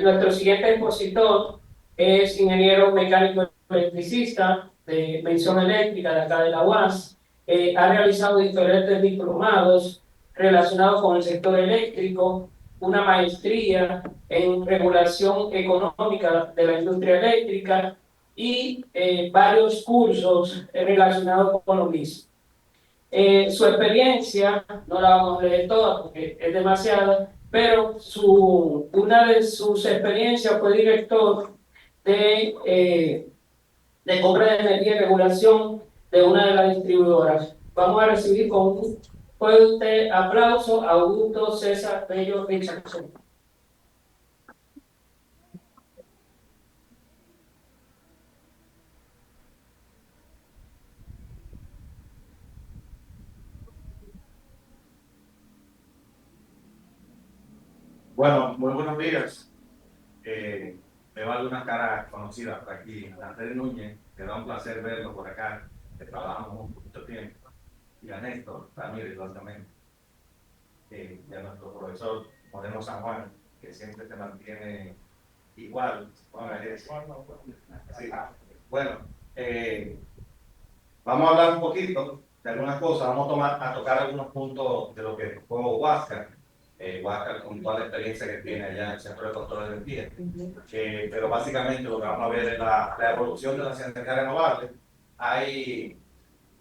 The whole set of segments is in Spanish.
Nuestro siguiente expositor es ingeniero mecánico electricista de mención eléctrica de acá de la UAS. Ha realizado diferentes diplomados relacionados con el sector eléctrico, una maestría en regulación económica de la industria eléctrica y varios cursos relacionados con lo mismo. Su experiencia, no la vamos a leer toda porque es demasiada, pero una de sus experiencias fue director de compra de energía y regulación de una de las distribuidoras. Vamos a recibir con un fuerte aplauso a Augusto César Bello Richardson. Bueno, muy buenos días. Veo algunas caras conocidas por aquí. Andrés Núñez, que da un placer verlo por acá, que trabajamos mucho tiempo. Y a Néstor Ramírez, también. Y a nuestro profesor Moreno San Juan, que siempre te mantiene igual. Sí. Bueno, vamos a hablar un poquito de algunas cosas. Vamos a tocar algunos puntos de lo que tocó Huáscar. Huáscar con toda la experiencia que tiene allá en el Centro de Control de Energía. Pero básicamente lo que vamos a ver es la evolución de las energías renovables.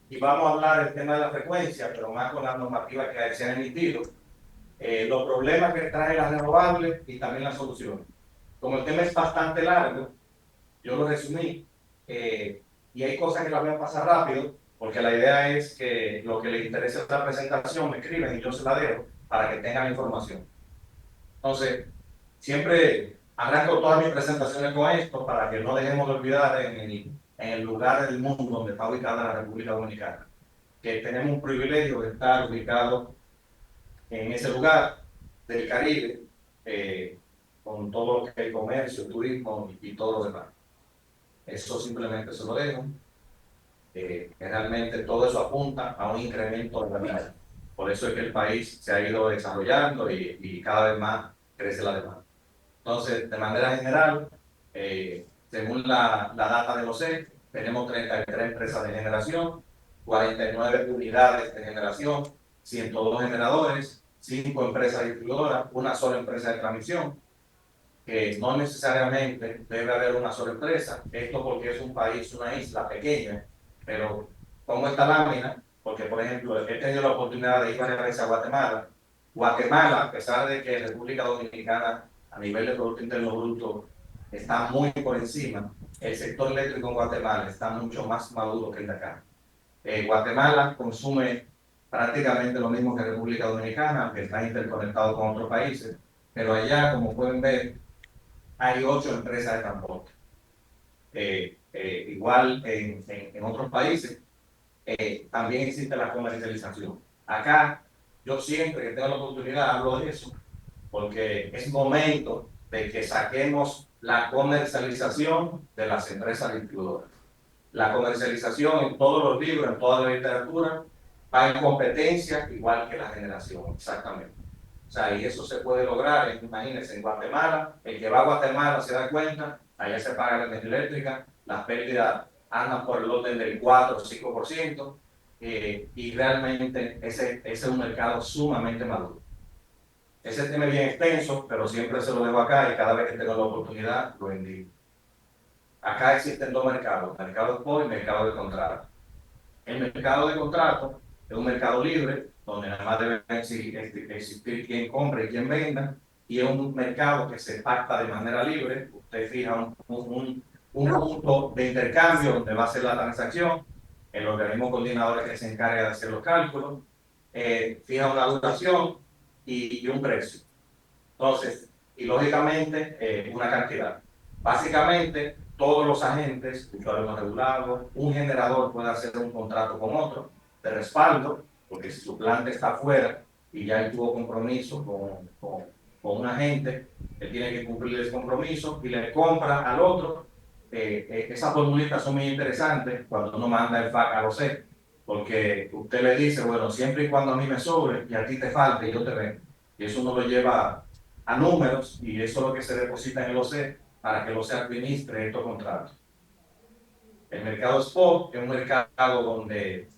Y vamos a hablar del tema de la frecuencia, pero más con las normativas que se han emitido, los problemas que trae las renovables y también las soluciones. Como el tema es bastante largo, yo lo resumí, y hay cosas que las voy a pasar rápido, porque la idea es que lo que les interese esta presentación me escriben y yo se la dejo para que tengan la información. Entonces, siempre arranco todas mis presentaciones con esto para que no dejemos de olvidar en el lugar del mundo donde está ubicada la República Dominicana, que tenemos un privilegio de estar ubicados en ese lugar del Caribe, con todo lo que es comercio, turismo y todo lo demás. Eso simplemente se lo dejo. Realmente todo eso apunta a un incremento de la vida. Por eso es que el país se ha ido desarrollando y cada vez más crece la demanda. Entonces, de manera general, según la data de los OCE, tenemos 33 empresas de generación, 49 unidades de generación, 102 generadores, 5 empresas distribuidoras, una sola empresa de transmisión, que no necesariamente debe haber una sola empresa. Esto porque es un país, una isla pequeña, pero pongo esta lámina porque, por ejemplo, he tenido la oportunidad de ir varias veces a Guatemala. Guatemala, a pesar de que República Dominicana a nivel de Producto Interno Bruto está muy por encima, el sector eléctrico en Guatemala está mucho más maduro que el de acá. Guatemala consume prácticamente lo mismo que República Dominicana, que está interconectado con otros países, pero allá, como pueden ver, hay 8 empresas de transporte. Igual en otros países, también existe la comercialización. Acá, yo siempre que tengo la oportunidad hablo de eso, porque es momento de que saquemos la comercialización de las empresas distribuidoras. La comercialización en todos los libros, en toda la literatura, va en competencia igual que la generación, exactamente. O sea, y eso se puede lograr, imagínense, en Guatemala, el que va a Guatemala se da cuenta, allá se paga la energía eléctrica, las pérdidas andan por el orden del 4 o 5%, y realmente ese es un mercado sumamente maduro. Ese tema es bien extenso, pero siempre se lo dejo acá y cada vez que tengo la oportunidad lo indico. Acá existen dos mercados, mercado spot y mercado de contrato. El mercado de contrato es un mercado libre, donde nada más debe existir quien compre y quien venda, y es un mercado que se pacta de manera libre. Usted fija un punto de intercambio donde va a ser la transacción, el organismo coordinador que se encarga de hacer los cálculos, fija una duración y un precio. Entonces, y lógicamente, una cantidad. Básicamente, todos los agentes, usuarios regulados, un generador puede hacer un contrato con otro de respaldo, porque si su planta está afuera y ya él tuvo compromiso con un agente, él tiene que cumplir ese compromiso y le compra al otro. Esas formulitas son muy interesantes cuando uno manda el FAC a los C, porque usted le dice, bueno, siempre y cuando a mí me sobre y a ti te falte, yo te vendo. Y eso uno lo lleva a números y eso es lo que se deposita en el OCE para que el OCE administre estos contratos. El mercado spot es un mercado donde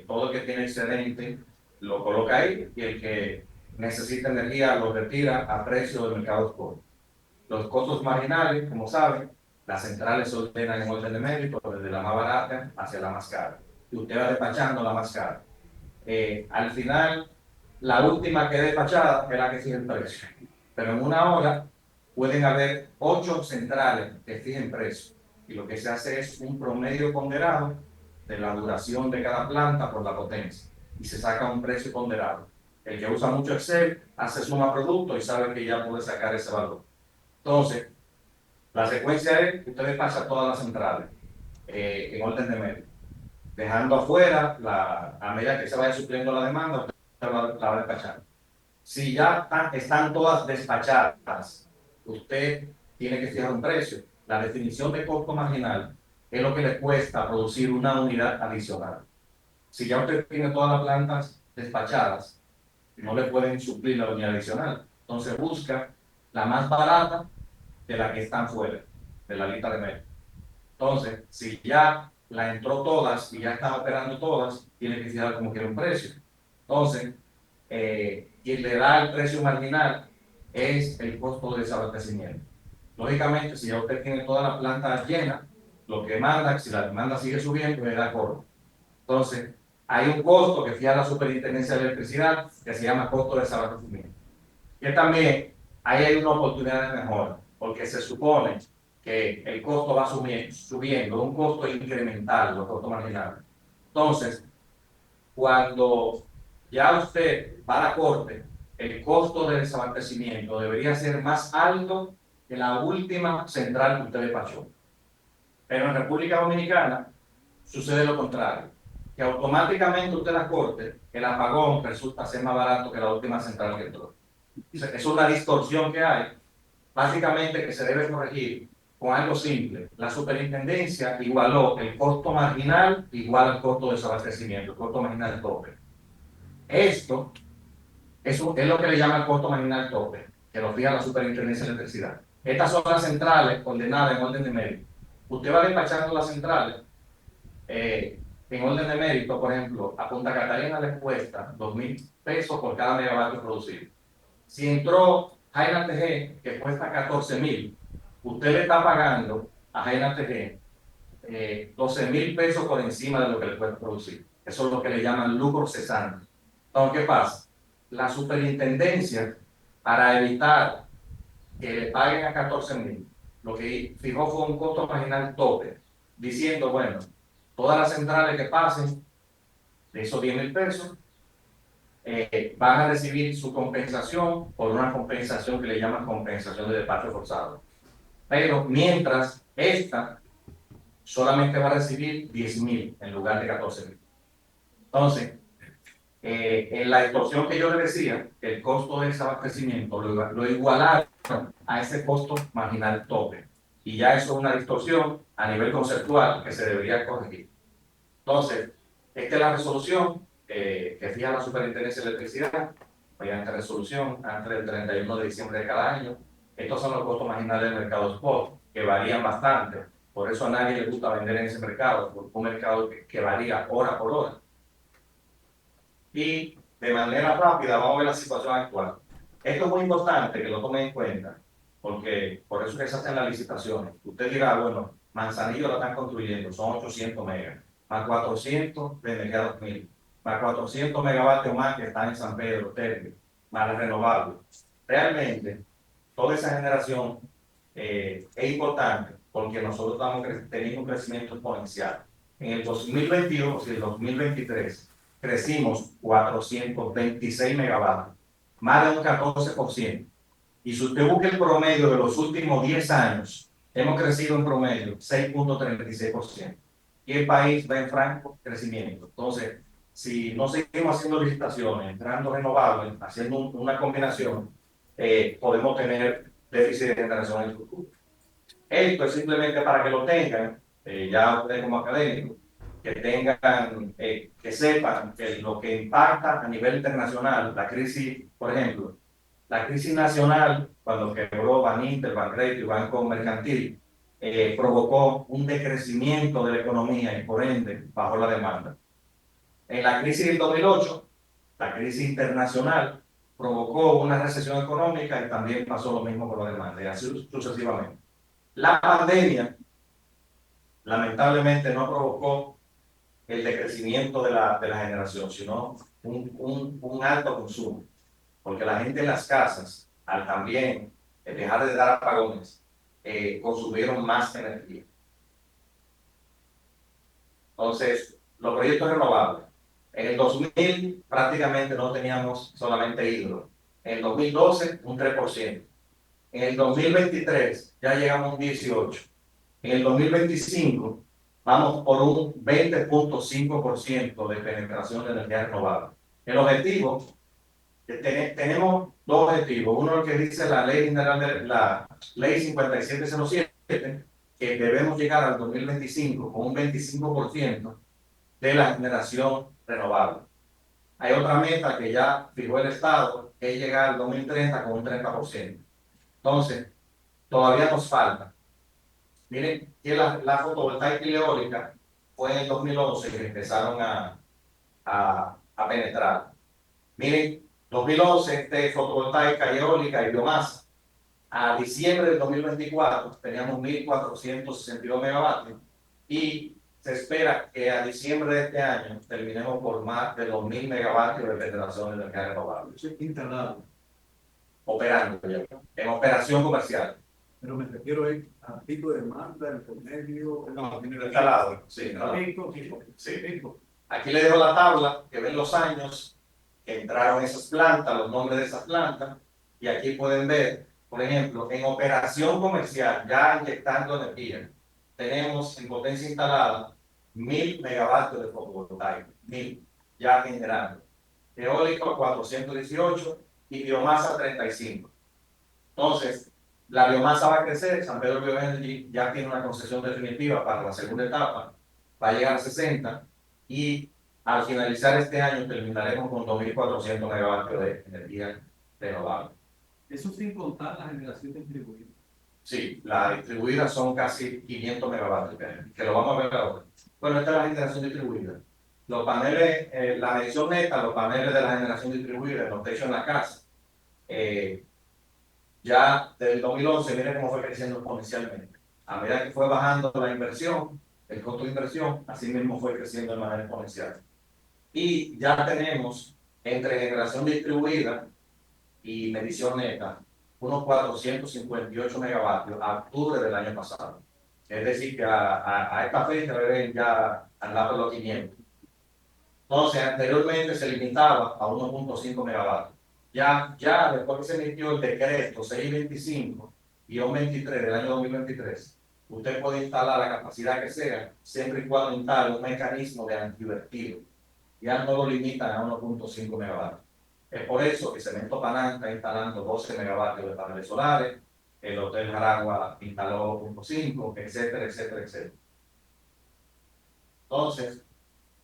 todo el que tiene excedente lo coloca ahí y el que necesita energía lo retira a precio del mercado spot. Los costos marginales, como saben, las centrales se ordenan en orden de mérito desde la más barata hacia la más cara. Y usted va despachando la más cara. Al final, la última que es despachada es la que fija el precio. Pero en una hora pueden haber 8 centrales que fijen precio. Y lo que se hace es un promedio ponderado de la duración de cada planta por la potencia. Y se saca un precio ponderado. El que usa mucho Excel hace suma producto y sabe que ya puede sacar ese valor. Entonces, la secuencia es que usted despacha todas las centrales en orden de medio, dejando afuera, a medida que se vaya supliendo la demanda, usted la va despachando. Si ya están todas despachadas, usted tiene que fijar un precio. La definición de costo marginal es lo que le cuesta producir una unidad adicional. Si ya usted tiene todas las plantas despachadas, no le pueden suplir la unidad adicional. Entonces busca la más barata de la que están fuera, de la lista de medios. Entonces, si ya la entró todas y ya están operando todas, tiene que fijar como quiere un precio. Entonces, quien le da el precio marginal es el costo de desabastecimiento. Lógicamente, si ya usted tiene toda la planta llena, lo que manda, si la demanda sigue subiendo, le da cobro. Entonces, hay un costo que fija la Superintendencia de Electricidad que se llama costo de desabastecimiento. Y también ahí hay una oportunidad de mejora, porque se supone que el costo va subiendo, un costo incremental, los costos marginales. Entonces, cuando ya usted va a la corte, el costo de desabastecimiento debería ser más alto que la última central que usted despachó. Pero en República Dominicana sucede lo contrario, que automáticamente usted la corte, el apagón resulta ser más barato que la última central que entró. Es una distorsión que hay, básicamente que se debe corregir con algo simple. La superintendencia igualó el costo marginal igual al costo de desabastecimiento, el costo marginal tope. Esto es lo que le llama el costo marginal tope, que lo fija la superintendencia de electricidad. Estas son las centrales ordenadas en orden de mérito. Usted va despachando las centrales en orden de mérito, por ejemplo, a Punta Catalina le cuesta 2.000 pesos por cada megavatio producido. Si entró Jaina TG, que cuesta 14.000, usted le está pagando a Jaina TG 12.000 pesos por encima de lo que le puede producir. Eso es lo que le llaman lucro cesante. Entonces, ¿qué pasa? La superintendencia, para evitar que le paguen a 14.000, lo que fijó fue un costo marginal tope, diciendo, bueno, todas las centrales que pasen de esos 10.000 pesos van a recibir su compensación por una compensación que le llaman compensación de despacho forzado. Pero mientras esta solamente va a recibir 10.000 en lugar de 14.000. Entonces, en la distorsión que yo le decía, el costo de desabastecimiento lo igualaron a ese costo marginal tope. Y ya eso es una distorsión a nivel conceptual que se debería corregir. Entonces, esta es la resolución que fija la Superintendencia de Electricidad, mediante resolución antes del 31 de diciembre de cada año. Estos son los costos marginales del mercado spot, que varían bastante. Por eso a nadie le gusta vender en ese mercado, porque es un mercado que varía hora por hora. Y de manera rápida vamos a ver la situación actual. Esto es muy importante que lo tomen en cuenta, porque por eso que se hacen las licitaciones. Usted dirá, bueno, Manzanillo lo están construyendo, son 800 megas, más 400 de Mega 2000, más 400 megavatios más que están en San Pedro, térmico, más las renovables. Realmente, toda esa generación es importante porque nosotros estamos teniendo un crecimiento exponencial. En el 2022 y el 2023 crecimos 426 megavatios, más de un 14%. Y si usted busca el promedio de los últimos 10 años, hemos crecido en promedio 6.36%. Y el país va en franco crecimiento. Entonces, si no seguimos haciendo licitaciones, entrando renovables, haciendo una combinación, podemos tener déficit de generación en el futuro. Esto es simplemente para que lo tengan, ya ustedes como académicos, que tengan, que sepan que lo que impacta a nivel internacional, la crisis, por ejemplo, La crisis nacional, cuando quebró Baninter, Banregio y Banco Mercantil, provocó un decrecimiento de la economía y por ende bajó la demanda. En la crisis del 2008, la crisis internacional provocó una recesión económica y también pasó lo mismo con la demanda, y así sucesivamente. La pandemia, lamentablemente, no provocó el decrecimiento de la generación, sino un alto consumo, porque la gente en las casas, al también dejar de dar apagones, consumieron más energía. Entonces, los proyectos renovables. En el 2000 prácticamente no teníamos solamente hidro. En el 2012 un 3%. En el 2023 ya llegamos a un 18%. En el 2025 vamos por un 20.5% de penetración de energía renovable. El objetivo, tenemos dos objetivos. Uno, el que dice la ley 5707, que debemos llegar al 2025 con un 25% de la generación renovable. Hay otra meta que ya fijó el Estado, que es llegar al 2030 con un 30%. Entonces, todavía nos falta. Miren que la fotovoltaica y la eólica fue en el 2011 que empezaron a penetrar. Miren, 2011 de fotovoltaica y eólica y biomasa. A diciembre del 2024 teníamos 1.462 megavatios y se espera que a diciembre de este año terminemos por más de 2.000 megavatios de penetración de energía renovable. Instalado. Operando ya, en operación comercial. Pero me refiero a tipo de demanda, el promedio. No, instalado. Sí, no. Sí. Aquí le dejo la tabla que ven los años que entraron esas plantas, los nombres de esas plantas, y aquí pueden ver, por ejemplo, en operación comercial, ya inyectando energía, tenemos en potencia instalada 1.000 megavatios de fotovoltaica, 1.000 ya generando. Eólico 418 y biomasa 35. Entonces, la biomasa va a crecer. San Pedro Bioenergy ya tiene una concesión definitiva para la segunda etapa, va a llegar a 60 y al finalizar este año terminaremos con 2.400 megavatios de energía renovable. Eso sin contar la generación distribuida. Sí, la distribuida son casi 500 megavatios, que lo vamos a ver ahora. Bueno, esta es la generación distribuida. Los paneles, la medición neta, los paneles de la generación distribuida, los techos en la casa, ya desde el 2011, miren cómo fue creciendo exponencialmente. A medida que fue bajando la inversión, el costo de inversión, así mismo fue creciendo de manera exponencial. Y ya tenemos entre generación distribuida y medición neta unos 458 megavatios a octubre del año pasado. Es decir, que a esta fecha deben ya andar por los 500. Entonces, anteriormente se limitaba a 1.5 megavatios. Ya después que se emitió el decreto 625-23 del año 2023, usted puede instalar la capacidad que sea, siempre y cuando instale un mecanismo de antivertido. Ya no lo limitan a 1.5 megavatios. Es por eso que Cemento Panamá está instalando 12 megavatios de paneles solares, el Hotel Jaragua instaló 2.5, etcétera, etcétera, etcétera. Entonces,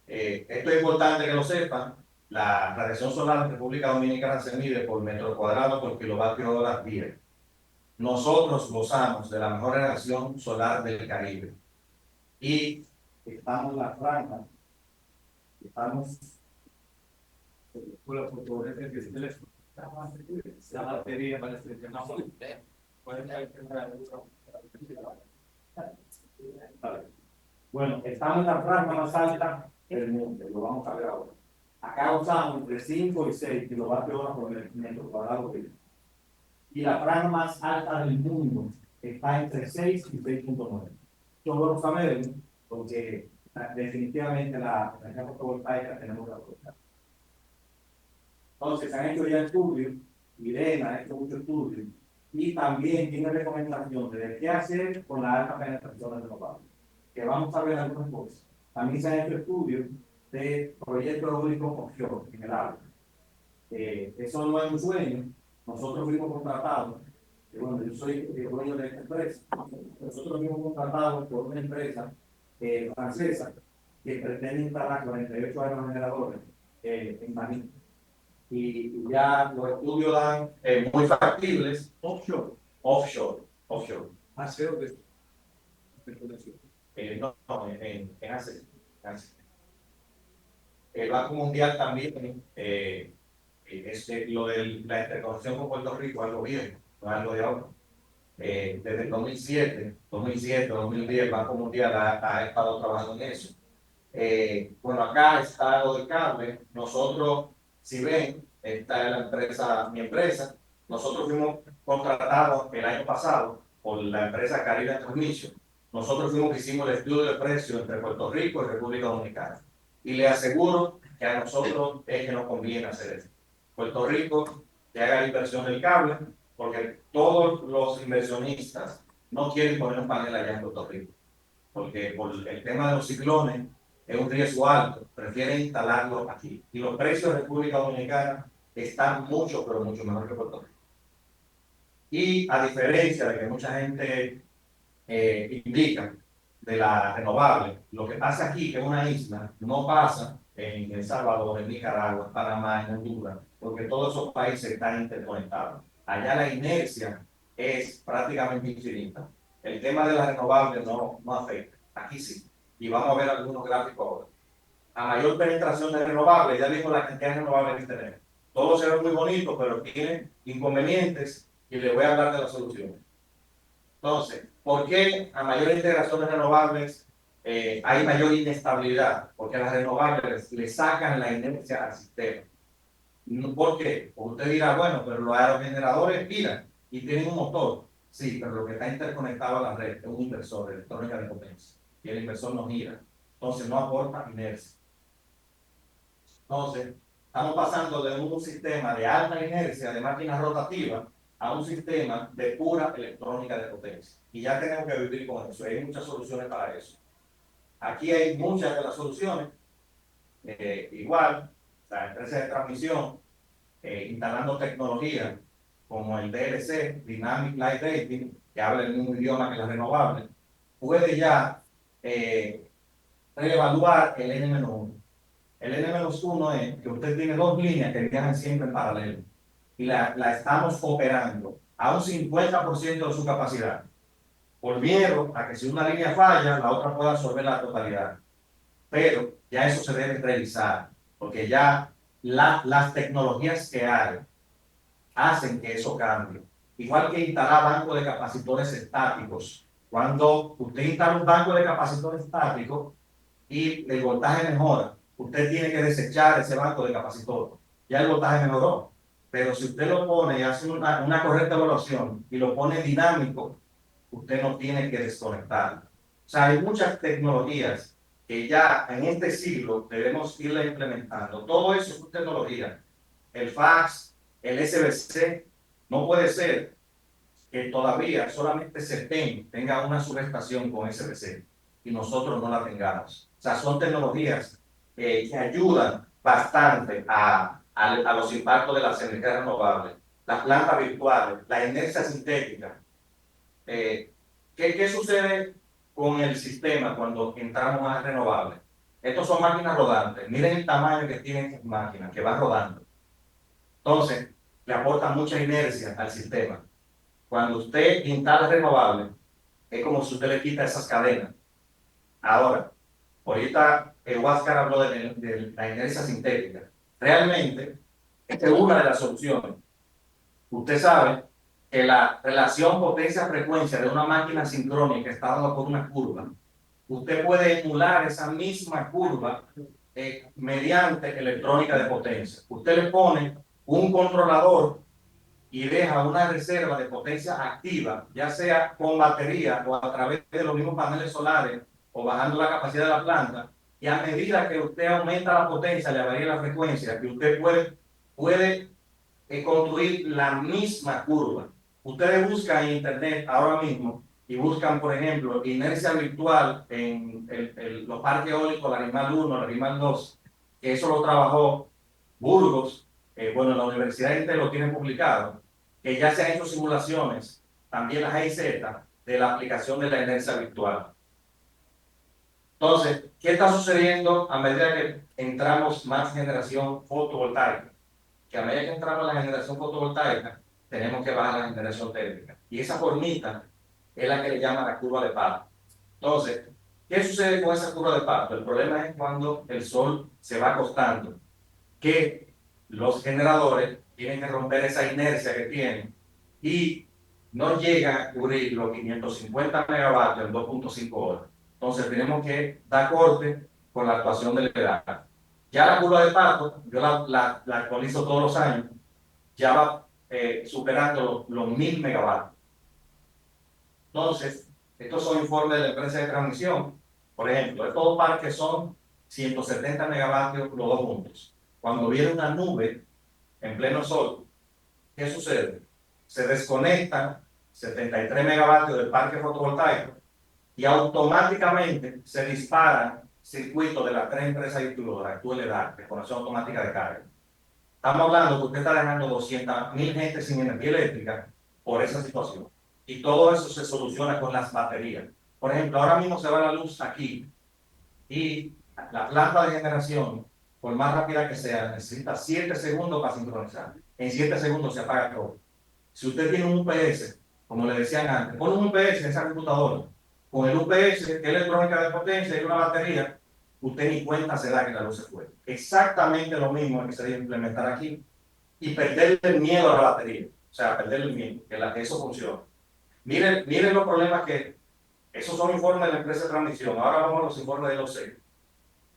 esto es importante que lo sepan. La radiación solar en República Dominicana se mide por metro cuadrado por kilovatio hora día. Nosotros gozamos de la mejor radiación solar del Caribe. Y estamos en la franja, estamos Por la fotografía que es el teléfono. La batería para este. Bueno, estamos en la franja más alta del mundo, lo vamos a ver ahora. Acá usamos entre 5 y 6 kilovatios hora por metro cuadrado. Y la franja más alta del mundo está entre 6 y 6.9. Yo lo saber porque definitivamente la energía fotovoltaica tenemos que aprovechar. Entonces, se han hecho ya estudios, Irena ha hecho muchos estudios, y también tiene recomendaciones de qué hacer con la alta penetración de renovables, que vamos a ver algunas cosas. También se han hecho estudios de proyectos eólicos offshore en el agua. Eso no es un sueño. Nosotros fuimos contratados, bueno, yo soy el dueño de esta empresa, nosotros fuimos contratados por una empresa francesa que pretende instalar 48 aerogeneradores en Baní. y ya los estudios dan muy factibles. Offshore. Offshore. Hacer de No, en Asia. El Banco Mundial también, lo de la interconexión con Puerto Rico, algo bien, no es algo de ahora. Desde el 2010, el Banco Mundial ha estado trabajando en eso. Bueno, acá está lo del cable. Nosotros, si ven, esta es la empresa, mi empresa. Nosotros fuimos contratados el año pasado por la empresa Caribe Transmission. Nosotros fuimos que hicimos el estudio de precios entre Puerto Rico y República Dominicana. Y le aseguro que a nosotros es que nos conviene hacer eso. Puerto Rico, que haga la inversión del cable, porque todos los inversionistas no quieren poner un panel allá en Puerto Rico, porque por el tema de los ciclones es un riesgo alto, prefieren instalarlo aquí. Y los precios de República Dominicana están mucho, pero mucho mejor que Puerto Rico. Y a diferencia de que mucha gente indica de la renovable, lo que pasa aquí, que es una isla, no pasa en El Salvador, en Nicaragua, en Panamá, en Honduras, porque todos esos países están interconectados. Allá la inercia es prácticamente infinita. El tema de la renovable no afecta. Aquí sí. Y vamos a ver algunos gráficos ahora. A mayor penetración de renovables, ya vimos la cantidad de renovables que tenemos. Todo se ve muy bonito, pero tiene inconvenientes y les voy a hablar de las soluciones. Entonces, ¿por qué a mayor integración de renovables hay mayor inestabilidad? Porque las renovables le sacan la inercia al sistema. ¿Por qué? Porque usted dirá, bueno, pero los aerogeneradores giran y tienen un motor. Sí, pero lo que está interconectado a la red es un inversor de electrónica de potencia. Y el inversor no gira. Entonces no aporta inercia. Entonces, estamos pasando de un sistema de alta inercia de máquinas rotativas a un sistema de pura electrónica de potencia. Y ya tenemos que vivir con eso. Hay muchas soluciones para eso. Aquí hay muchas de las soluciones. Igual, la empresa de transmisión, instalando tecnología como el DLC, Dynamic Light Rating, que habla el mismo idioma que las renovables, puede ya reevaluar el N-1. El N-1 es que usted tiene dos líneas que viajan siempre en paralelo y la estamos operando a un 50% de su capacidad, por miedo a que si una línea falla, la otra pueda absorber la totalidad. Pero ya eso se debe revisar, porque ya las tecnologías que hay hacen que eso cambie. Igual que instalar bancos de capacitores estáticos. Cuando usted instala un banco de capacitores estáticos y el voltaje mejora, usted tiene que desechar ese banco de capacitor. Ya el voltaje mejoró. Pero si usted lo pone y hace una correcta evaluación y lo pone dinámico, usted no tiene que desconectarlo. O sea, hay muchas tecnologías que ya en este siglo debemos irla implementando. Todo eso es tecnología. El fax, el SBC, no puede ser que todavía solamente CEPEN tenga una subestación con SBC y nosotros no la tengamos. O sea, son tecnologías que ayudan bastante a los impactos de las energías renovables, las plantas virtuales, la inercia sintética. ¿Qué sucede con el sistema cuando entramos a renovables? Estos son máquinas rodantes. Miren el tamaño que tienen estas máquinas, que van rodando. Entonces, le aporta mucha inercia al sistema. Cuando usted instala renovables, es como si usted le quita esas cadenas. Ahora, ahorita Huáscar habló de la inercia sintética. Realmente, esta es una de las soluciones. Usted sabe que la relación potencia-frecuencia de una máquina sincrónica está dada por una curva. Usted puede emular esa misma curva mediante electrónica de potencia. Usted le pone un controlador y deja una reserva de potencia activa, ya sea con batería o a través de los mismos paneles solares o bajando la capacidad de la planta, y a medida que usted aumenta la potencia, le varía la frecuencia, que usted puede construir la misma curva. Ustedes buscan en internet ahora mismo y buscan, por ejemplo, inercia virtual en los parques eólicos, la Animal 1, la Animal 2, que eso lo trabajó Burgos, bueno, la Universidad Inter lo tiene publicado, que ya se han hecho simulaciones, también las GIZ, de la aplicación de la inercia virtual. Entonces, ¿qué está sucediendo a medida que entramos más generación fotovoltaica? que a medida que entramos en la generación fotovoltaica, tenemos que bajar la generación térmica. Y esa formita es la que le llaman la curva de Pareto. Entonces, ¿qué sucede con esa curva de Pareto? El problema es cuando el sol se va acostando, que los generadores tienen que romper esa inercia que tienen y no llegan a cubrir los 550 megavatios en 2.5 horas. Entonces tenemos que dar corte con la actuación del EDAR. Ya la curva de Pareto, yo la actualizo todos los años, ya va superando los 1000 megavatios. Entonces, estos son informes de la empresa de transmisión. Por ejemplo, estos parques son 170 megavatios los dos juntos. Cuando viene una nube en pleno sol, ¿qué sucede? Se desconectan 73 megavatios del parque fotovoltaico y automáticamente se disparan circuitos de las tres empresas distribuidoras, LEDAR, de conexión automática de carga. Estamos hablando que usted está dejando 200.000 gente sin energía eléctrica por esa situación. Y todo eso se soluciona con las baterías. Por ejemplo, ahora mismo se va la luz aquí y la planta de generación, por más rápida que sea, necesita 7 segundos para sincronizar. En 7 segundos se apaga todo. Si usted tiene un UPS, como le decían antes, pon un UPS en esa computadora. Con el UPS, que es electrónica de potencia y una batería, usted ni cuenta se da que la luz se fue. Exactamente lo mismo que se debe implementar aquí y perder el miedo a la batería. O sea, perder el miedo, que eso funcione. Miren los problemas que... Esos son informes de la empresa de transmisión. Ahora vamos a los informes de los CEL.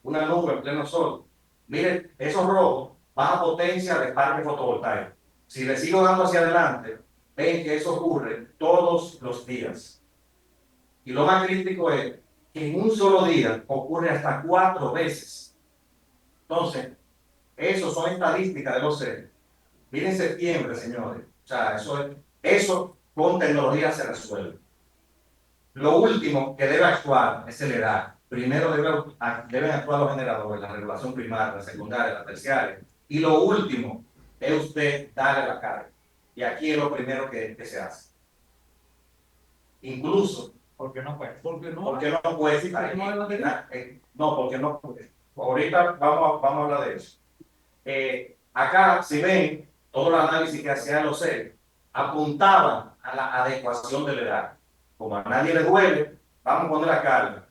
Una nube en pleno sol. Miren, esos rojos, baja potencia de parque fotovoltaico. Si le sigo dando hacia adelante, ven que eso ocurre todos los días. Y lo más crítico es que en un solo día ocurre hasta 4 veces. Entonces, eso son estadísticas de los CEL. Miren septiembre, señores. O sea, eso con tecnología se resuelve. Lo último que debe actuar es el EDAR. Primero deben actuar los generadores, la regulación primaria, la secundaria, la terciaria. Y lo último es usted darle la carga. Y aquí es lo primero que se hace. Incluso, ¿Por qué no puede? porque no puede estar no, porque no puede. Ahorita vamos a hablar de eso. Acá, si ven, todo el análisis que hacían los CEL apuntaban a la adecuación del EDAR. Como a nadie le duele, vamos a poner la carga.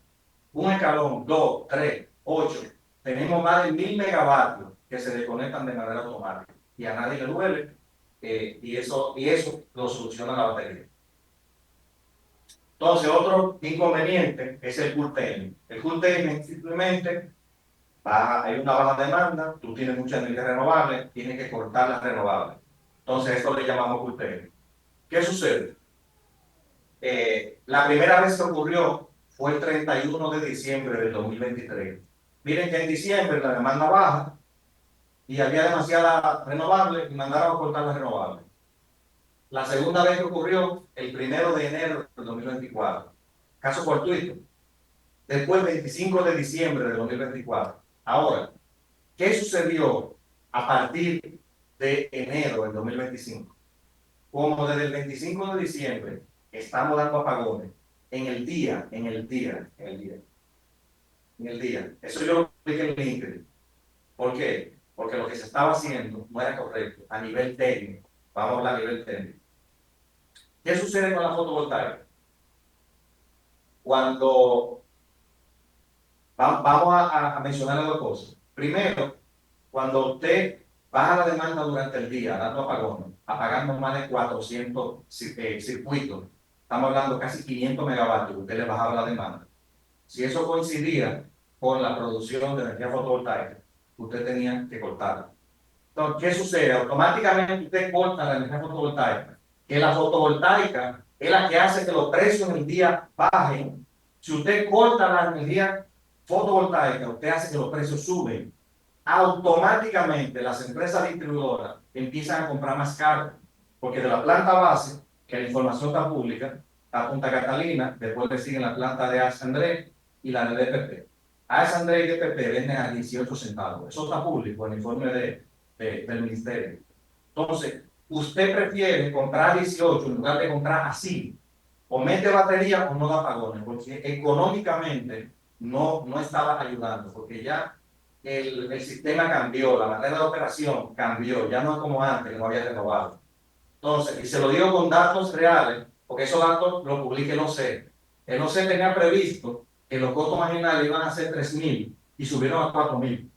Un escalón, 2, 3, 8. Tenemos más de 1000 megavatios que se desconectan de manera automática. Y a nadie le duele. Y eso lo soluciona la batería. Entonces, otro inconveniente es el curtailment. El curtailment simplemente hay una baja demanda, tú tienes mucha energía renovable, tienes que cortar las renovables. Entonces, esto le llamamos curtailment. ¿Qué sucede? La primera vez que ocurrió fue el 31 de diciembre del 2023. Miren que en diciembre la demanda baja y había demasiada renovable y mandaron a cortar las renovables. La segunda vez que ocurrió el 1 de enero del 2024. Caso fortuito. Después, 25 de diciembre del 2024. Ahora, ¿qué sucedió a partir de enero del 2025? Como desde el 25 de diciembre estamos dando apagones en el día. Eso yo lo expliqué en LinkedIn. ¿Por qué? Porque lo que se estaba haciendo no era correcto a nivel técnico. Vamos a hablar a nivel técnico. ¿Qué sucede con la fotovoltaica? Cuando vamos a mencionar las dos cosas. Primero, cuando usted baja la demanda durante el día, dando apagones, apagando más de 400 circuitos, estamos hablando casi 500 megavatios, usted le bajaba la demanda. Si eso coincidía con la producción de energía fotovoltaica, usted tenía que cortarla. Entonces, ¿qué sucede? Automáticamente usted corta la energía fotovoltaica, que la fotovoltaica es la que hace que los precios en el día bajen. Si usted corta la energía fotovoltaica, usted hace que los precios suben. Automáticamente las empresas distribuidoras empiezan a comprar más caro, porque de la planta base, que la información está pública, a Punta Catalina, después le siguen la planta de Ars André y la de DPP. Ars André y DPP venden a 18 centavos. Eso está público en el informe del ministerio. Entonces, usted prefiere comprar 18 en lugar de comprar así, o mete batería o no da apagones, porque económicamente no estaba ayudando, porque ya el sistema cambió, la manera de operación cambió, ya no es como antes, que no había renovado. Entonces, y se lo digo con datos reales, porque esos datos los publica el OCE. El OCE tenía previsto que los costos marginales iban a ser 3.000 y subieron a 4.000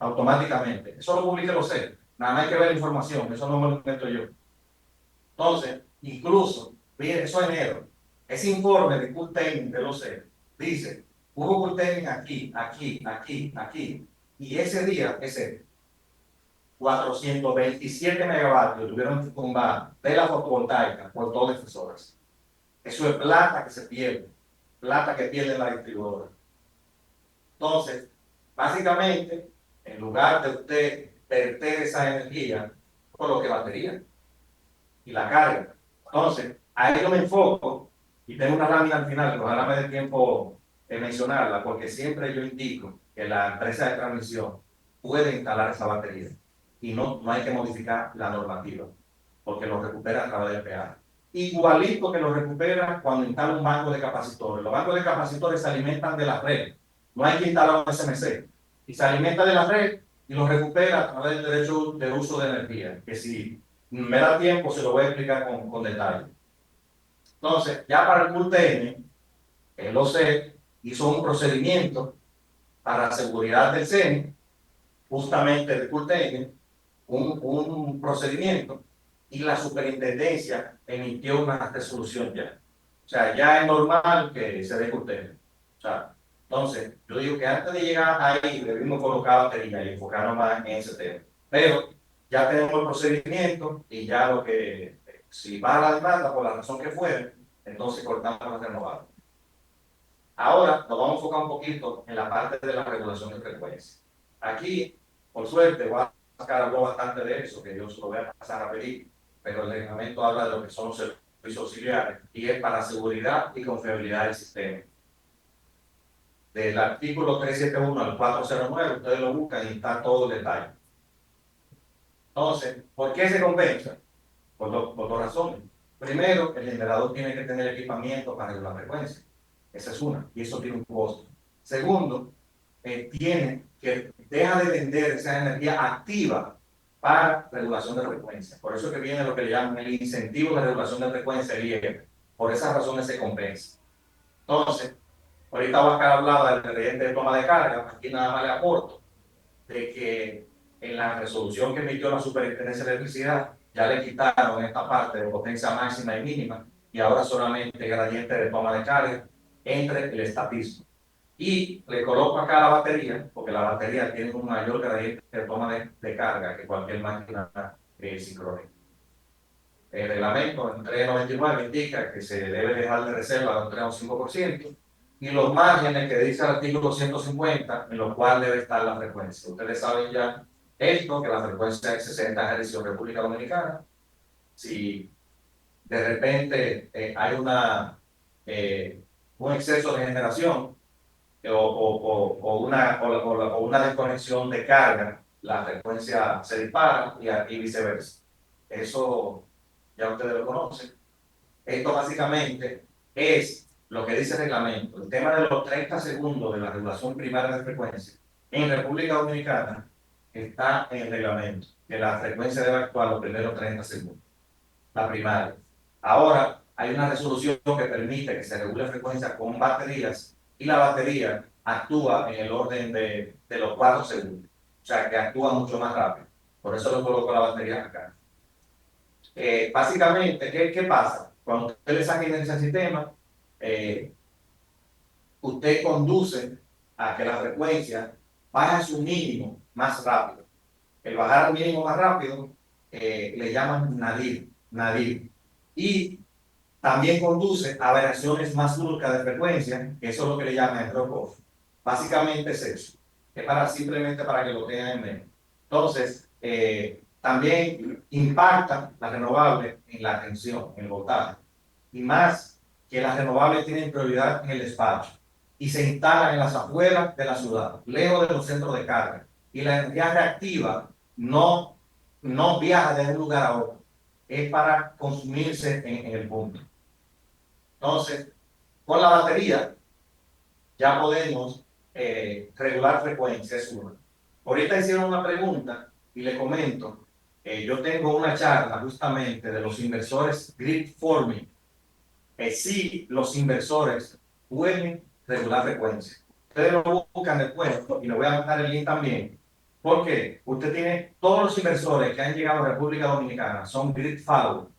automáticamente. Eso lo publica el OCE. Nada más hay que ver la información, eso no me lo invento yo. Entonces, incluso, mire, eso es enero. Ese informe de curtailment del OCE dice, hubo curtailment aquí, aquí, aquí, aquí. Y ese día, ese 427 megavatios tuvieron que tumbar de la fotovoltaica por 2 defensoras. Eso es plata que se pierde, plata que pierde la distribuidora. Entonces, básicamente, en lugar de usted verter esa energía, coloque batería y la carga. Entonces, ahí yo me enfoco y tengo una lámina al final, que ojalá me dé tiempo de mencionarla, porque siempre yo indico que la empresa de transmisión puede instalar esa batería y no hay que modificar la normativa, porque lo recupera a través del peaje. Igualito que lo recupera cuando instala un banco de capacitores. Los bancos de capacitores se alimentan de la red, no hay que instalar un SMC, y se alimenta de la red y lo recupera a través del derecho de uso de energía, que si me da tiempo se lo voy a explicar con detalle. Entonces, ya para el CURTN, el OCE hizo un procedimiento para seguridad del CENI, justamente de CURTN, un procedimiento, y la superintendencia emitió una resolución ya. O sea, ya es normal que se dé CURTN. O sea, entonces, yo digo que antes de llegar ahí debimos colocar batería y enfocarnos más en ese tema. Pero ya tenemos el procedimiento y ya lo que, si va a la demanda por la razón que fuere, entonces cortamos la renovable. Ahora nos vamos a enfocar un poquito en la parte de la regulación de frecuencia. Aquí, por suerte, Oscar habló bastante de eso, que yo se lo voy a pasar a pedir, pero el reglamento habla de lo que son los servicios auxiliares y es para seguridad y confiabilidad del sistema. Del artículo 371 al 409, ustedes lo buscan y está todo el detalle. Entonces, ¿por qué se compensa? Por dos razones. Primero, el generador tiene que tener equipamiento para regular la frecuencia. Esa es una, y eso tiene un costo. Segundo, tiene que deja de vender esa energía activa para regulación de frecuencia. Por eso que viene lo que le llaman el incentivo de regulación de frecuencia, el IEF. Por esas razones se compensa. Entonces, ahorita Oscar hablaba del gradiente de toma de carga, aquí nada más le aporto, de que en la resolución que emitió la Superintendencia de Electricidad, ya le quitaron esta parte de potencia máxima y mínima, y ahora solamente gradiente de toma de carga entre el estatismo. Y le coloco acá la batería, porque la batería tiene un mayor gradiente de toma de carga que cualquier máquina sincrónica. El reglamento en 399 indica que se debe dejar de reserva de un 3 a un 5%, y los márgenes que dice el artículo 150, en los cuales debe estar la frecuencia. Ustedes saben ya esto, que la frecuencia es 60 Hz en República Dominicana. Si de repente hay un exceso de generación o una desconexión de carga, la frecuencia se dispara y viceversa. Eso ya ustedes lo conocen. Esto básicamente es lo que dice el reglamento. El tema de los 30 segundos de la regulación primaria de frecuencia en República Dominicana está en el reglamento, que la frecuencia debe actuar los primeros 30 segundos, la primaria. Ahora hay una resolución que permite que se regule frecuencia con baterías y la batería actúa en el orden de los 4 segundos. O sea, que actúa mucho más rápido. Por eso lo coloco la batería acá. Básicamente, ¿qué pasa? Cuando usted le saca ese sistema, usted conduce a que la frecuencia baje a su mínimo más rápido. El bajar al mínimo más rápido le llaman nadir. Y también conduce a variaciones más bruscas de frecuencia, que eso es lo que le llaman el drop-off. Básicamente es eso. Es simplemente para que lo tengan en mente. Entonces, también impacta la renovable en la tensión, en el voltaje. Y más que las renovables tienen prioridad en el despacho y se instalan en las afueras de la ciudad, lejos de los centros de carga. Y la energía reactiva no viaja de un lugar a otro, es para consumirse en el punto. Entonces, con la batería ya podemos regular frecuencia, es una. Ahorita hicieron una pregunta y le comento, yo tengo una charla justamente de los inversores grid forming. Si los inversores pueden regular frecuencia. Ustedes lo buscan después y le voy a mandar el link también. Porque usted tiene todos los inversores que han llegado a República Dominicana, son grid follow,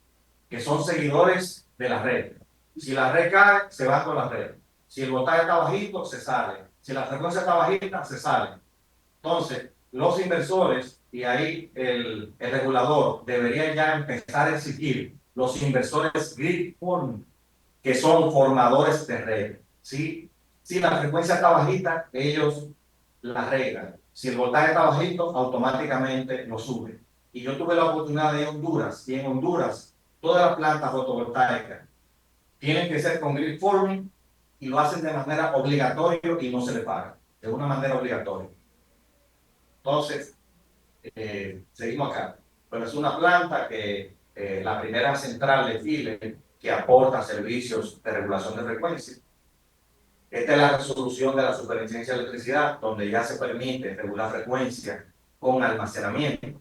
que son seguidores de la red. Si la red cae, se va con la red. Si el voltaje está bajito, se sale. Si la frecuencia está bajita, se sale. Entonces, los inversores, y ahí el regulador debería ya empezar a exigir los inversores grid forming, que son formadores de red. ¿Sí? Si la frecuencia está bajita, ellos la regan. Si el voltaje está bajito, automáticamente lo suben. Y yo tuve la oportunidad de ir a Honduras, y en Honduras todas las plantas fotovoltaicas tienen que ser con grid forming y lo hacen de manera obligatoria y no se le paga, de una manera obligatoria. Entonces, seguimos acá. Pero es una planta que la primera central de Chile que aporta servicios de regulación de frecuencia. Esta es la resolución de la Superintendencia de Electricidad, donde ya se permite regular frecuencia con almacenamiento.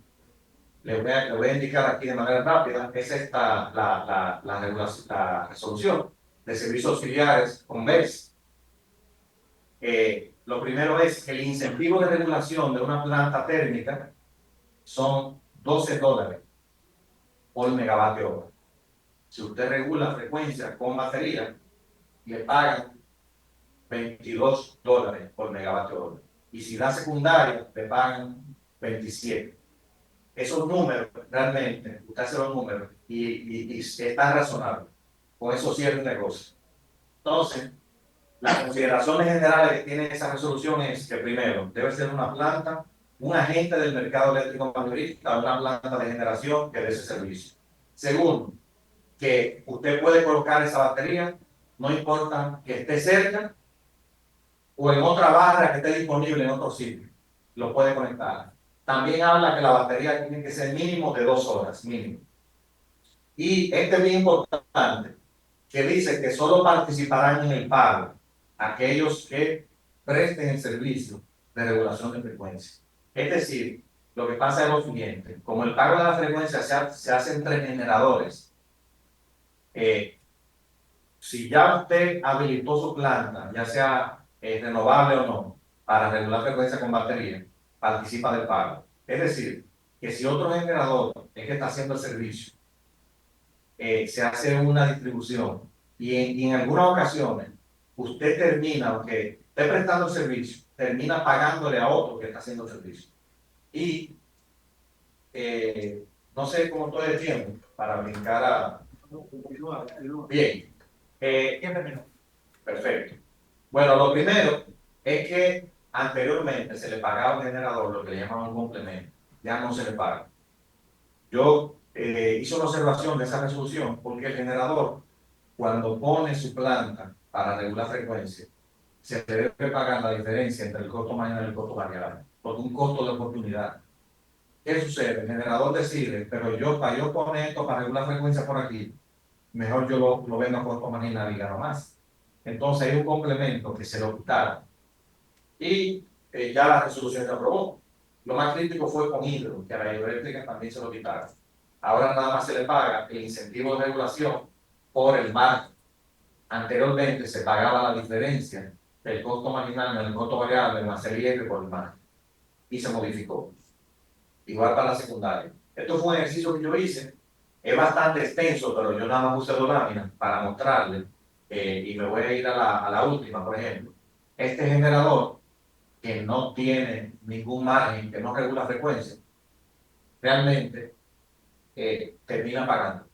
Le voy a indicar aquí de manera rápida, es esta la resolución de servicios auxiliares con BES. Lo primero es que el incentivo de regulación de una planta térmica son $12 por megavatio hora. Si usted regula frecuencia con batería, le pagan $22 por megavatio hora. Y si da secundaria, le pagan 27. Esos números, realmente, usted hace los números y está razonable. Con eso cierra el negocio. Entonces, las consideraciones generales que tiene esa resolución es que, primero, debe ser una planta, un agente del mercado eléctrico mayorista, una planta de generación que dé ese servicio. Segundo, que usted puede colocar esa batería, no importa que esté cerca o en otra barra que esté disponible en otro sitio, lo puede conectar. También habla que la batería tiene que ser mínimo de 2 horas, mínimo. Y este es bien importante, que dice que solo participarán en el pago aquellos que presten el servicio de regulación de frecuencia. Es decir, lo que pasa es lo siguiente, como el pago de la frecuencia se hace entre generadores, si ya usted habilitó su planta, ya sea renovable o no, para regular frecuencia con batería, participa del pago. Es decir, que si otro generador es que está haciendo el servicio, se hace una distribución y en algunas ocasiones usted termina, aunque esté prestando el servicio, termina pagándole a otro que está haciendo el servicio. Y no sé cómo estoy de tiempo para brincar a... Bien. ¿Quién terminó? Perfecto. Bueno, lo primero es que anteriormente se le pagaba a un generador lo que le llamaban un complemento. Ya no se le paga. Yo hice una observación de esa resolución porque el generador, cuando pone su planta para regular frecuencia, se debe pagar la diferencia entre el costo marginal y el costo variable, por un costo de oportunidad. ¿Qué sucede? El generador decide, pero yo, para yo poner esto para regular frecuencia por aquí, mejor yo lo vendo a costo marginal y gano más. Entonces hay un complemento que se lo quitaron. Y ya la resolución se aprobó. Lo más crítico fue con hidro, que a la hidroeléctrica también se lo quitaron. Ahora nada más se le paga el incentivo de regulación por el margen. Anteriormente se pagaba la diferencia del costo marginal en el costo variable más el IR por el margen. Y se modificó. Igual para la secundaria. Esto fue un ejercicio que yo hice. Es bastante extenso, pero yo nada más puse 2 láminas para mostrarle. Y me voy a ir a la última, por ejemplo. Este generador, que no tiene ningún margen, que no regula frecuencia, realmente termina pagando.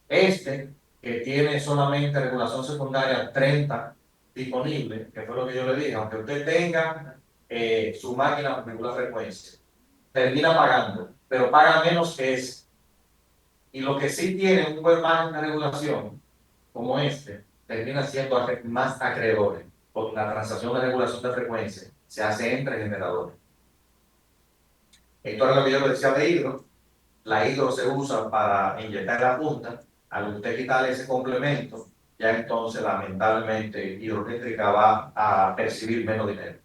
Este, que tiene solamente regulación secundaria 30 disponible, que fue lo que yo le dije, aunque usted tenga su máquina con regular frecuencia, termina pagando, pero paga menos que ese. Y lo que sí tiene un buen margen de regulación, como este, termina siendo más acreedores, porque la transacción de regulación de frecuencia se hace entre generadores. Esto es lo que yo le decía de hidro. La hidro se usa para inyectar la punta. Al usted quitarle ese complemento, ya entonces lamentablemente hidroeléctrica va a percibir menos dinero.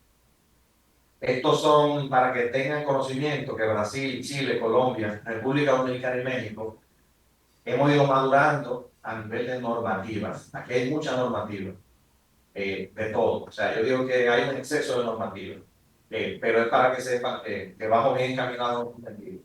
Estos son para que tengan conocimiento que Brasil, Chile, Colombia, República Dominicana y México hemos ido madurando a nivel de normativas. Aquí hay mucha normativa, de todo. O sea, yo digo que hay un exceso de normativa, pero es para que sepan que vamos bien encaminados en un sentido.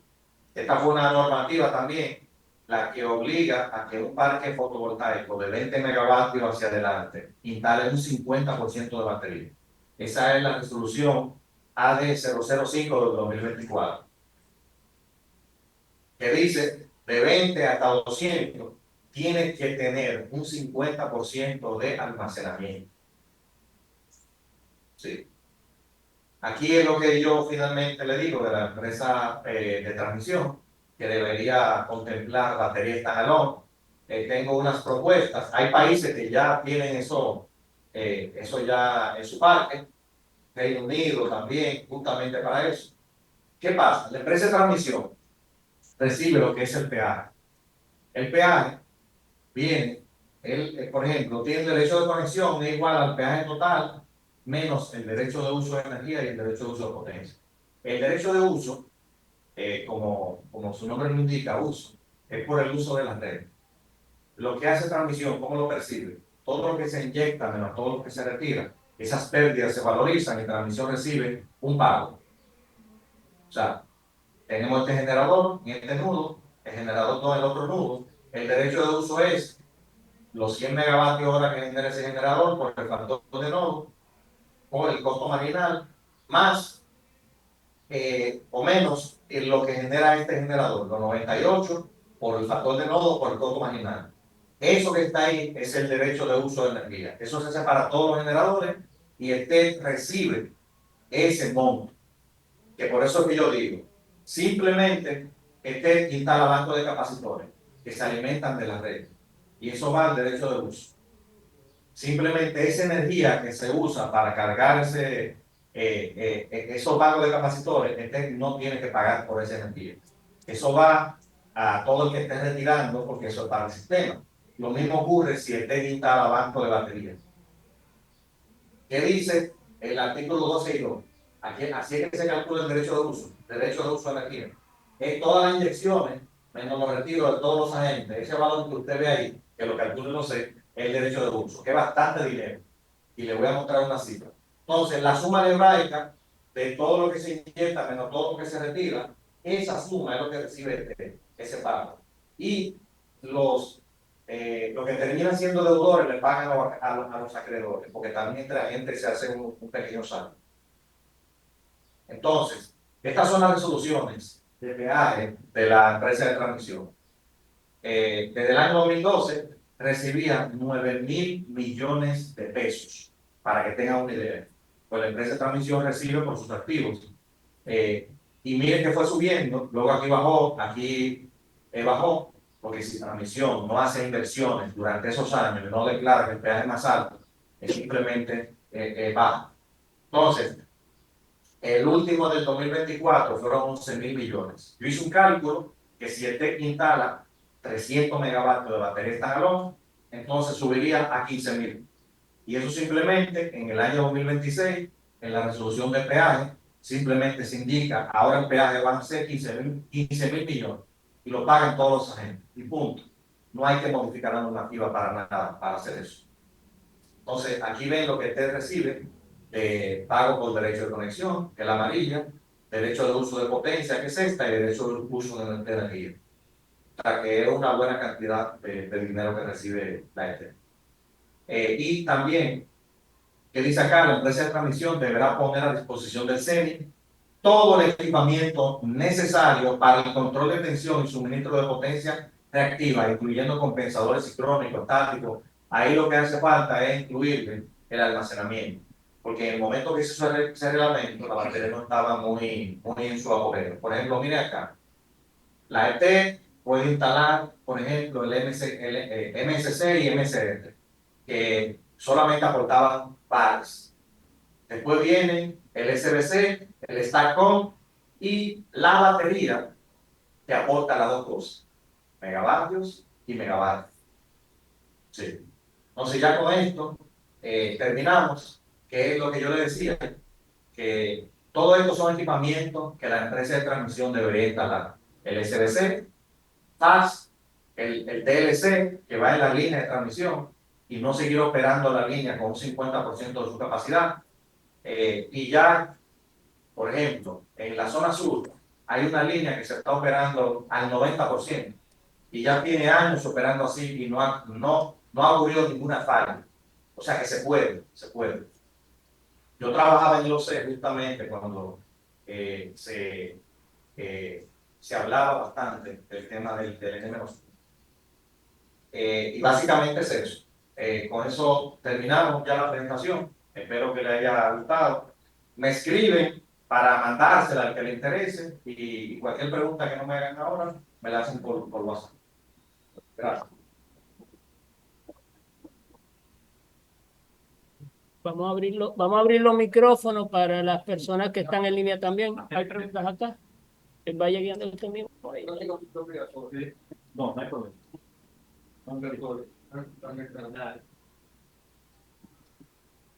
Esta fue una normativa también la que obliga a que un parque fotovoltaico de 20 megavatios hacia adelante instale un 50% de batería. Esa es la resolución AD005 del 2024, que dice de 20 hasta 200 tiene que tener un 50% de almacenamiento. Sí. Aquí es lo que yo finalmente le digo de la empresa de transmisión, que debería contemplar batería standalone. Tengo unas propuestas. Hay países que ya tienen eso ya en su parque. Reino Unido también, justamente para eso. ¿Qué pasa? La empresa de transmisión recibe lo que es el peaje. El peaje viene, por ejemplo, tiene el derecho de conexión, es igual al peaje total, menos el derecho de uso de energía y el derecho de uso de potencia. El derecho de uso, como su nombre lo indica, uso, es por el uso de la red. Lo que hace transmisión, ¿cómo lo percibe? Todo lo que se inyecta menos todo lo que se retira, esas pérdidas se valorizan y transmisión recibe un pago. O sea, tenemos este generador en este nudo, el generador todo en el otro nudo. El derecho de uso es los 100 megavatios hora que genera ese generador por el factor de nodo, por el costo marginal, más o menos lo que genera este generador, los 98 por el factor de nodo, por el costo marginal. Eso que está ahí es el derecho de uso de energía. Eso se hace para todos los generadores y el TED recibe ese monto. Que por eso es que yo digo, simplemente el TED instala bancos de capacitores que se alimentan de la red. Y eso va al derecho de uso. Simplemente esa energía que se usa para cargar esos bancos de capacitores, no tiene que pagar por esa energía. Eso va a todo el que esté retirando porque eso es para el sistema. Lo mismo ocurre si el instala banco de baterías. ¿Qué dice el artículo 12 y 2? Así es que se calcula el derecho de uso de energía. Es todas las inyecciones, menos los retiros de todos los agentes, ese valor que usted ve ahí, que lo calcule no sé, es el derecho de uso, que es bastante dinero. Y le voy a mostrar una cifra. Entonces, la suma algebraica de todo lo que se inyecta menos todo lo que se retira, esa suma es lo que recibe ese pago. Y lo que terminan siendo deudores le pagan a los acreedores, porque también entre la gente se hace un pequeño saldo. Entonces, estas son las resoluciones de peaje de la empresa de transmisión. Desde el año 2012 recibían 9.000 millones de pesos, para que tengan una idea. Pues la empresa de transmisión recibe por sus activos. Y miren que fue subiendo, luego aquí bajó, porque si transmisión no hace inversiones durante esos años y no declara que el peaje es más alto, es simplemente baja. Entonces, el último del 2024 fueron 11.000 millones. Yo hice un cálculo que si el TEC instala 300 megavatios de batería standalone, entonces subiría a 15.000. Y eso simplemente en el año 2026, en la resolución de peaje, simplemente se indica, ahora el peaje van a ser 15.000 millones y lo pagan todos los agentes. Y punto. No hay que modificar la normativa para nada, para hacer eso. Entonces, aquí ven lo que usted recibe de pago por derecho de conexión, que es la amarilla, derecho de uso de potencia, que es esta, y derecho de uso de energía. O sea, que es una buena cantidad de dinero que recibe la ET. Y también, que dice acá, la empresa de transmisión deberá poner a disposición del CENI todo el equipamiento necesario para el control de tensión y suministro de potencia reactiva, incluyendo compensadores sincrónicos, estáticos. Ahí lo que hace falta es incluir el almacenamiento, porque en el momento que se hizo ese reglamento, la batería no estaba muy en su apogeo. Por ejemplo, mire acá, la ET puede instalar, por ejemplo, el MSC y MSR, que solamente aportaban pares. Después viene el SBC, el STACOM y la batería que aporta las dos cosas, megavatios y megavatios. Sí. Entonces ya con esto terminamos, que es lo que yo le decía, que Todo esto son equipamientos que la empresa de transmisión debería instalar. El SBC, FAS, el DLC, que va en la línea de transmisión, y no seguir operando la línea con un 50% de su capacidad. Y ya, por ejemplo, en la zona sur, hay una línea que se está operando al 90%, y ya tiene años operando así y no ha ocurrido ninguna falla. O sea que se puede, se puede. Yo trabajaba en el OCE justamente cuando se hablaba bastante del tema del N-1. Y básicamente es eso. Con eso terminamos ya la presentación. Espero que le haya gustado. Me escriben para mandársela al que le interese y cualquier pregunta que no me hagan ahora me la hacen por WhatsApp. Gracias. Vamos a abrir los micrófonos para las personas que están en línea también. ¿Hay preguntas acá? Vaya guiando usted mismo. No, no hay problema.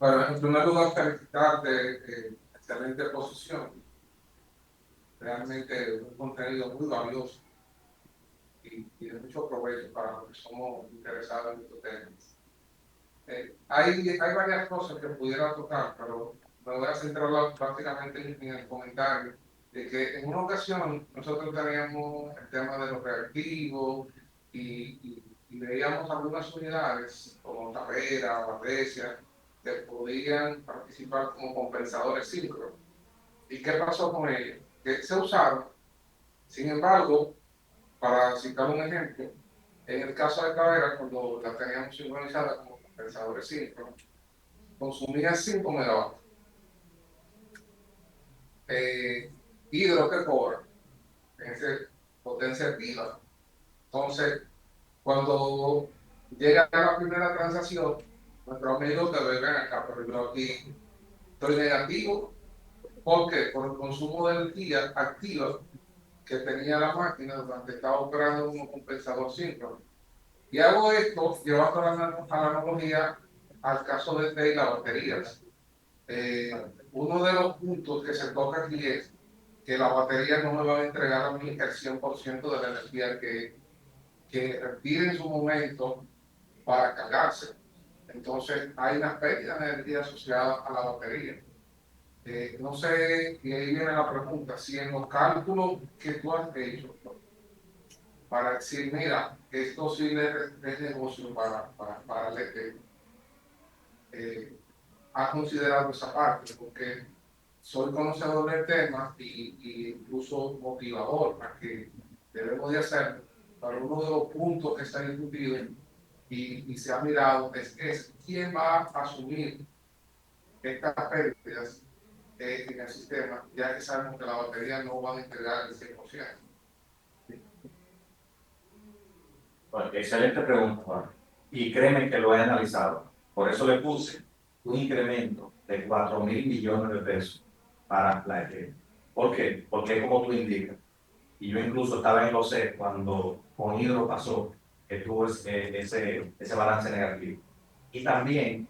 Bueno, en primer lugar, felicitarte, excelente exposición, realmente un contenido muy valioso y de mucho provecho para los que somos interesados en estos temas. Hay varias cosas que pudiera tocar, pero me voy a centrar prácticamente en el comentario de que en una ocasión nosotros teníamos el tema de los reactivos y veíamos algunas unidades como Tavera, Valdezia, que podían participar como compensadores síncronos. ¿Y qué pasó con ellos? Que se usaron, sin embargo, para citar un ejemplo, en el caso de Tavera, cuando la teníamos sincronizada como compensadores síncronos, consumía 5 megavatios. Hidro que cobra, en potencia activa. Entonces, cuando llega a la primera transacción, nuestros amigos te ven acá, pero yo aquí estoy negativo. ¿Por qué? Por el consumo de energía activa que tenía la máquina durante que estaba operando como compensador síncrono. Y hago esto llevando a la analogía al caso de las baterías. Uno de los puntos que se toca aquí es que las baterías no me van a entregar a mí el 100% de la energía que requiere en su momento para cargarse. Entonces hay una pérdida de energía asociada a la batería. No sé, y ahí viene la pregunta, si en los cálculos que tú has hecho para decir, mira, esto sí es negocio para el ha considerado esa parte, porque soy conocedor del tema y incluso motivador a que debemos de hacerlo. Pero uno de los puntos que está discutido y se ha mirado es quién va a asumir estas pérdidas en el sistema, ya que sabemos que la batería no va a entregar el 100%. Bueno, excelente pregunta, Juan. Y créeme que lo he analizado. Por eso le puse un incremento de 4.000 millones de pesos para la ETE. ¿Por qué? Porque como tú indicas, y yo incluso estaba en los C cuando con Hidro pasó, que tuvo ese balance negativo. Y también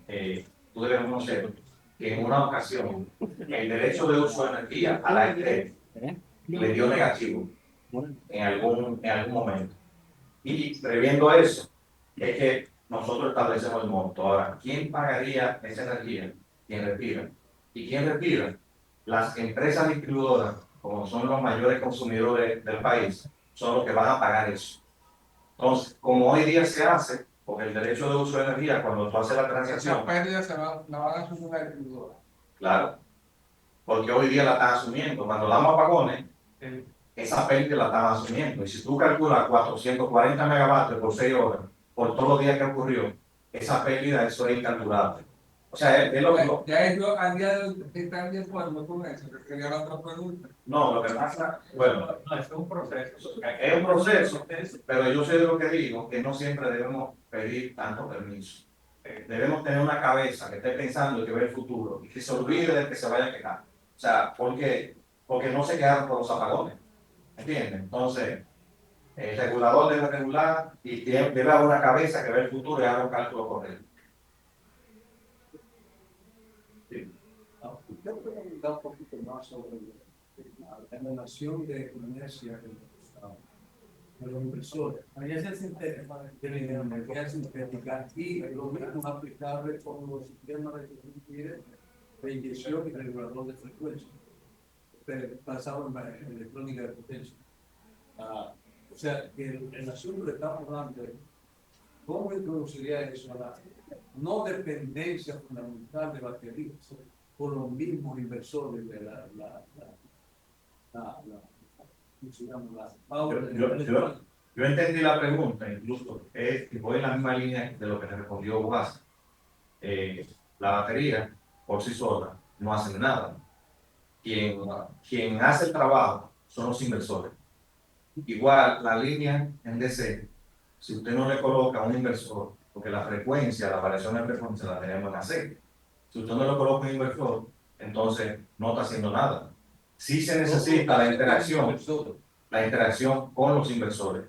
tú debes conocer que en una ocasión el derecho de uso de energía a la ETE le dio negativo en algún momento. Y previendo eso, es que nosotros establecemos el monto. Ahora, ¿quién pagaría esa energía? ¿Quién retira? ¿Y quién retira? Las empresas distribuidoras, como son los mayores consumidores del país, son los que van a pagar eso. Entonces, como hoy día se hace, con el derecho de uso de energía, cuando tú haces la transacción. Esa pérdida la van a asumir la distribuidora. Claro, porque hoy día la están asumiendo. Cuando damos apagones, esa pérdida la están asumiendo. Y si tú calculas 440 megavatios por 6 horas, por todos los días que ocurrió, esa pérdida, eso es incalculable. O sea, es lo que... Ya ellos están de acuerdo con eso, que sería la otra pregunta. No, lo que pasa, bueno, No, es un proceso. es un proceso, pero yo sé de lo que digo, que no siempre debemos pedir tanto permiso. Debemos tener una cabeza que esté pensando y que ve el futuro y que se olvide de que se vaya a quejar. O sea, ¿por qué? Porque no se quedaron por los apagones. ¿Entiendes? Entonces, el regulador debe regular y debe haber una cabeza que ve el futuro y haga un cálculo correcto. Sí. quiero preguntar un poquito más sobre la relación de Indonesia con los inversores. Energía sintética y lo mismo aplicable con los sistemas de inyección y regulador de frecuencia, basado en la electrónica de potencia. O sea, que el asunto que estamos hablando es cómo introduciría eso a la no dependencia fundamental de baterías por los mismos inversores de Yo entendí la pregunta, incluso voy en la misma línea de lo que te respondió Guas. La batería por sí sola no hace nada. Quien hace el trabajo son los inversores. Igual la línea en DC, si usted no le coloca a un inversor, porque la frecuencia, la variación de frecuencia la tenemos en AC. Si usted no le coloca a un inversor, entonces no está haciendo nada. Sí se necesita la interacción con los inversores,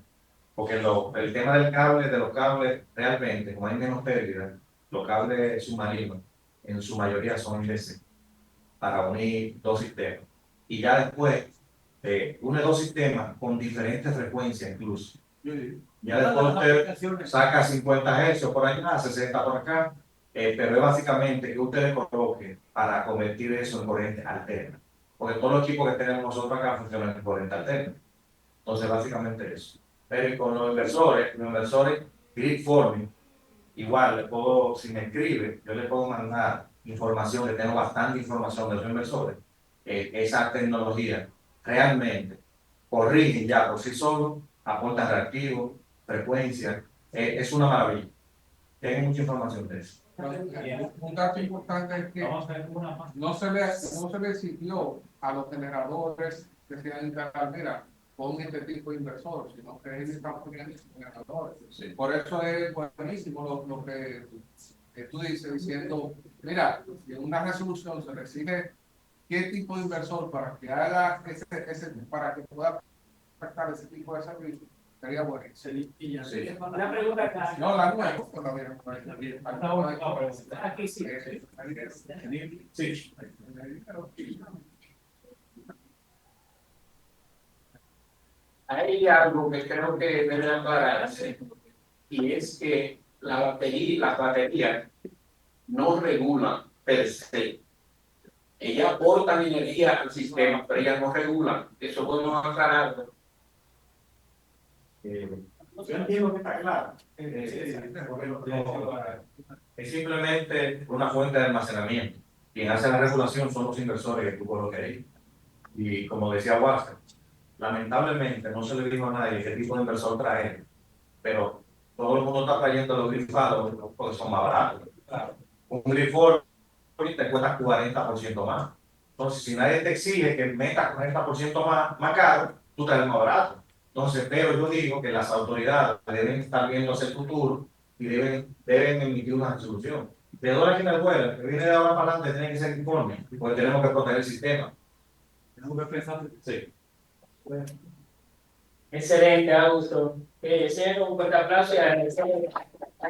porque el tema de los cables, realmente, como hay menos pérdida, los cables submarinos, en su mayoría son DC, para unir dos sistemas. Y ya después, une dos sistemas con diferentes frecuencias incluso. Ya después usted saca 50 Hz por allá, 60 por acá, pero es básicamente que usted le coloque para convertir eso en corriente alterna. Porque todos los equipos que tenemos nosotros acá funcionan en corriente alterna. Entonces, básicamente eso. Pero con los inversores, grid forming, igual, si me escribe, yo le puedo mandar información, que tengo bastante información de los inversores. Esa tecnología realmente corrigen ya por sí solo, aportan reactivos, frecuencia, es una maravilla. Tengo mucha información de eso. Un dato importante es que no se le exigió a los generadores que se instalar, mira, con este tipo de inversor, sino que ellos están poniendo generadores. Sí. Por eso es buenísimo lo que tú dices, diciendo, mira, en una resolución se le exige qué tipo de inversor para que haga para que pueda prestar ese tipo de servicio. Sería bueno. Sí. Una pregunta acá. No, la nueva. Aquí sí. Sí. Hay algo que creo que debe aclararse, y es que las baterías no regulan per se. Ellas aportan energía al sistema, pero ellas no regulan. Eso podemos aclararlo. Yo entiendo que está claro. Es simplemente una fuente de almacenamiento. Quien hace la regulación son los inversores que tú coloques ahí. Y como decía Huáscar, lamentablemente no se le dijo a nadie qué tipo de inversor traer, pero todo el mundo está trayendo los grifados porque son más baratos. Un grifo te cuesta 40% más. Entonces, si nadie te exige que metas 40% más caro, tú traes más barato. Entonces, pero yo digo que las autoridades deben estar viendo hacia el futuro y deben emitir una resolución. De ahora en afuera, que viene de ahora para adelante, tiene que ser informe, porque tenemos que proteger el sistema. Tenemos que pensar. Sí. Excelente, Augusto. Sea un fuerte aplauso y agradecer a